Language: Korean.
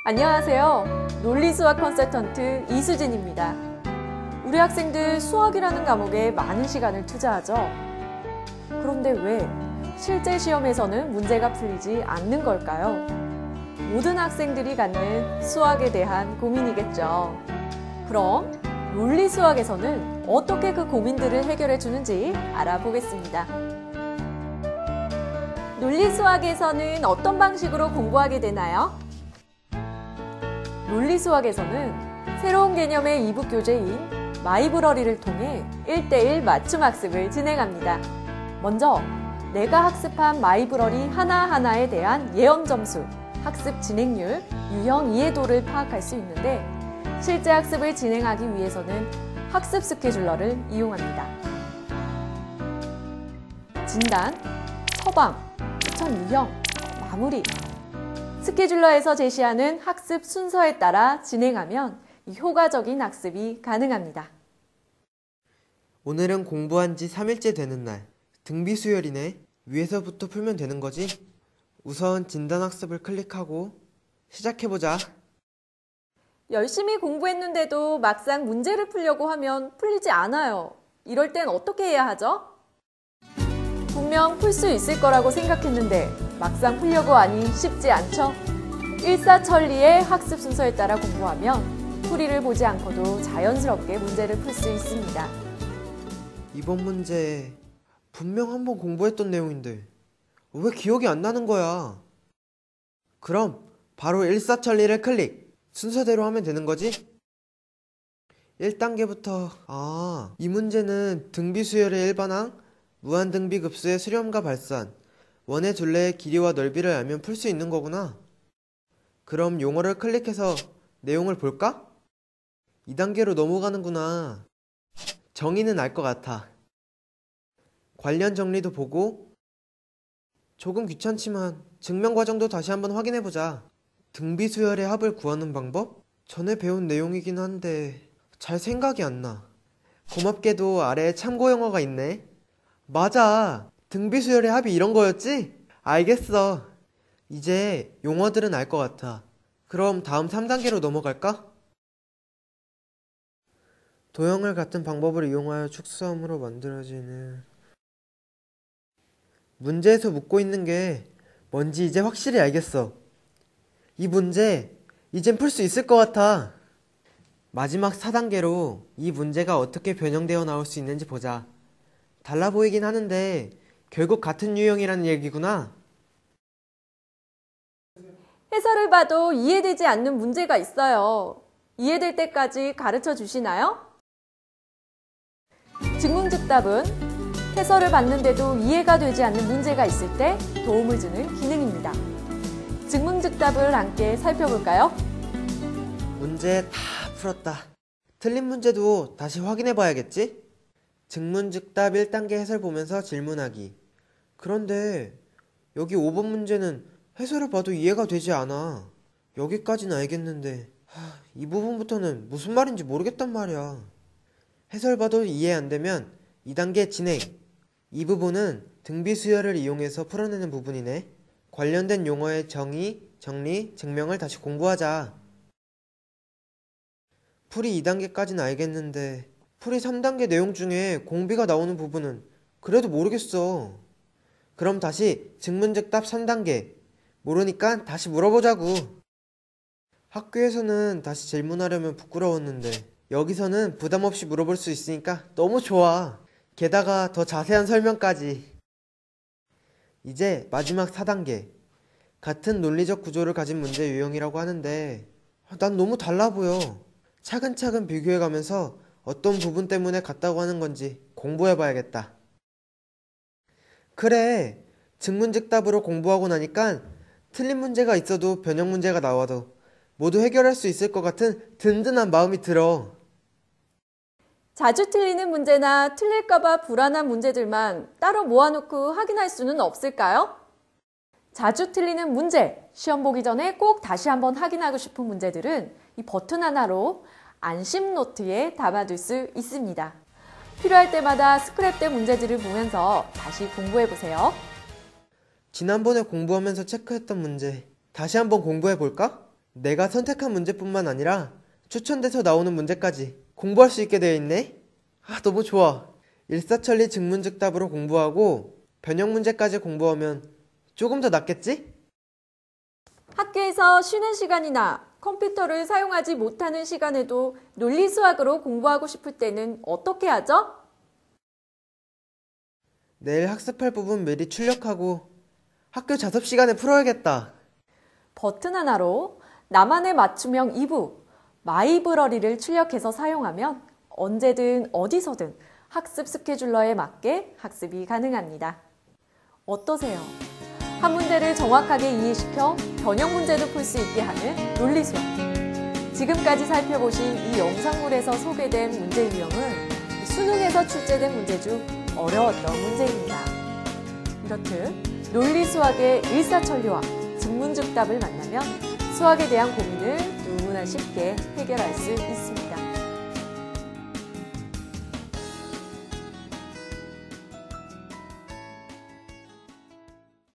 안녕하세요. 논리수학 컨설턴트 이수진입니다. 우리 학생들 수학이라는 과목에 많은 시간을 투자하죠. 그런데 왜 실제 시험에서는 문제가 풀리지 않는 걸까요? 모든 학생들이 갖는 수학에 대한 고민이겠죠. 그럼 논리수학에서는 어떻게 그 고민들을 해결해 주는지 알아보겠습니다. 논리수학에서는 어떤 방식으로 공부하게 되나요? 논리수학에서는 새로운 개념의 이북교재인 마이브러리를 통해 1:1 맞춤학습을 진행합니다. 먼저 내가 학습한 마이브러리 하나하나에 대한 예언점수, 학습 진행률, 유형 이해도를 파악할 수 있는데 실제 학습을 진행하기 위해서는 학습 스케줄러를 이용합니다. 진단, 처방, 추천 유형, 마무리. 스케줄러에서 제시하는 학습 순서에 따라 진행하면 효과적인 학습이 가능합니다. 오늘은 공부한 지 3일째 되는 날. 등비수열이네. 위에서부터 풀면 되는 거지? 우선 진단학습을 클릭하고 시작해보자. 열심히 공부했는데도 막상 문제를 풀려고 하면 풀리지 않아요. 이럴 땐 어떻게 해야 하죠? 분명 풀 수 있을 거라고 생각했는데 막상 풀려고 하니 쉽지 않죠? 일사천리의 학습 순서에 따라 공부하면 풀이를 보지 않고도 자연스럽게 문제를 풀 수 있습니다. 이번 문제 분명 한번 공부했던 내용인데 왜 기억이 안 나는 거야? 그럼 바로 일사천리를 클릭! 순서대로 하면 되는 거지? 1단계부터 이 문제는 등비수열의 일반항, 무한등비급수의 수렴과 발산, 원의 둘레의 길이와 넓이를 알면 풀 수 있는 거구나. 그럼 용어를 클릭해서 내용을 볼까? 2단계로 넘어가는구나. 정의는 알 것 같아. 관련 정리도 보고 조금 귀찮지만 증명 과정도 다시 한번 확인해보자. 등비수열의 합을 구하는 방법? 전에 배운 내용이긴 한데 잘 생각이 안 나. 고맙게도 아래에 참고 용어가 있네. 맞아. 등비수열의 합이 이런 거였지? 알겠어. 이제 용어들은 알 것 같아. 그럼 다음 3단계로 넘어갈까? 도형을 같은 방법을 이용하여 축소함으로 만들어지는 문제에서 묻고 있는 게 뭔지 이제 확실히 알겠어. 이 문제 이젠 풀 수 있을 것 같아. 마지막 4단계로 이 문제가 어떻게 변형되어 나올 수 있는지 보자. 달라 보이긴 하는데 결국 같은 유형이라는 얘기구나. 해설을 봐도 이해되지 않는 문제가 있어요. 이해될 때까지 가르쳐 주시나요? 증문즉답은 해설을 봤는데도 이해가 되지 않는 문제가 있을 때 도움을 주는 기능입니다. 증문즉답을 함께 살펴볼까요? 문제 다 풀었다. 틀린 문제도 다시 확인해 봐야겠지? 증문즉답 1단계 해설 보면서 질문하기. 그런데 여기 5번 문제는 해설을 봐도 이해가 되지 않아. 여기까지는 알겠는데 이 부분부터는 무슨 말인지 모르겠단 말이야. 해설 봐도 이해 안 되면 2단계 진행. 이 부분은 등비수열을 이용해서 풀어내는 부분이네. 관련된 용어의 정의, 정리, 증명을 다시 공부하자. 풀이 2단계까지는 알겠는데 풀이 3단계 내용 중에 공비가 나오는 부분은 그래도 모르겠어. 그럼 다시 증문즉답 3단계. 모르니까 다시 물어보자고. 학교에서는 다시 질문하려면 부끄러웠는데 여기서는 부담 없이 물어볼 수 있으니까 너무 좋아. 게다가 더 자세한 설명까지. 이제 마지막 4단계. 같은 논리적 구조를 가진 문제 유형이라고 하는데 난 너무 달라 보여. 차근차근 비교해가면서 어떤 부분 때문에 같다고 하는 건지 공부해봐야겠다. 그래, 증문즉답으로 공부하고 나니까 틀린 문제가 있어도 변형 문제가 나와도 모두 해결할 수 있을 것 같은 든든한 마음이 들어. 자주 틀리는 문제나 틀릴까봐 불안한 문제들만 따로 모아놓고 확인할 수는 없을까요? 자주 틀리는 문제, 시험 보기 전에 꼭 다시 한번 확인하고 싶은 문제들은 이 버튼 하나로 안심 노트에 담아둘 수 있습니다. 필요할 때마다 스크랩된 문제들을 보면서 다시 공부해보세요. 지난번에 공부하면서 체크했던 문제 다시 한번 공부해볼까? 내가 선택한 문제뿐만 아니라 추천돼서 나오는 문제까지 공부할 수 있게 되어 있네? 너무 좋아. 일사천리 즉문즉답으로 공부하고 변형 문제까지 공부하면 조금 더 낫겠지? 학교에서 쉬는 시간이나 컴퓨터를 사용하지 못하는 시간에도 논리수학으로 공부하고 싶을 때는 어떻게 하죠? 내일 학습할 부분 미리 출력하고 학교 자습 시간에 풀어야겠다. 버튼 하나로 나만의 맞춤형 이북, 마이브러리를 출력해서 사용하면 언제든 어디서든 학습 스케줄러에 맞게 학습이 가능합니다. 어떠세요? 한 문제를 정확하게 이해시켜 변형 문제도 풀 수 있게 하는 논리수학. 지금까지 살펴보신 이 영상물에서 소개된 문제 유형은 수능에서 출제된 문제 중 어려웠던 문제입니다. 이렇듯 논리수학의 일사천리와 즉문즉답을 만나면 수학에 대한 고민을 누구나 쉽게 해결할 수 있습니다.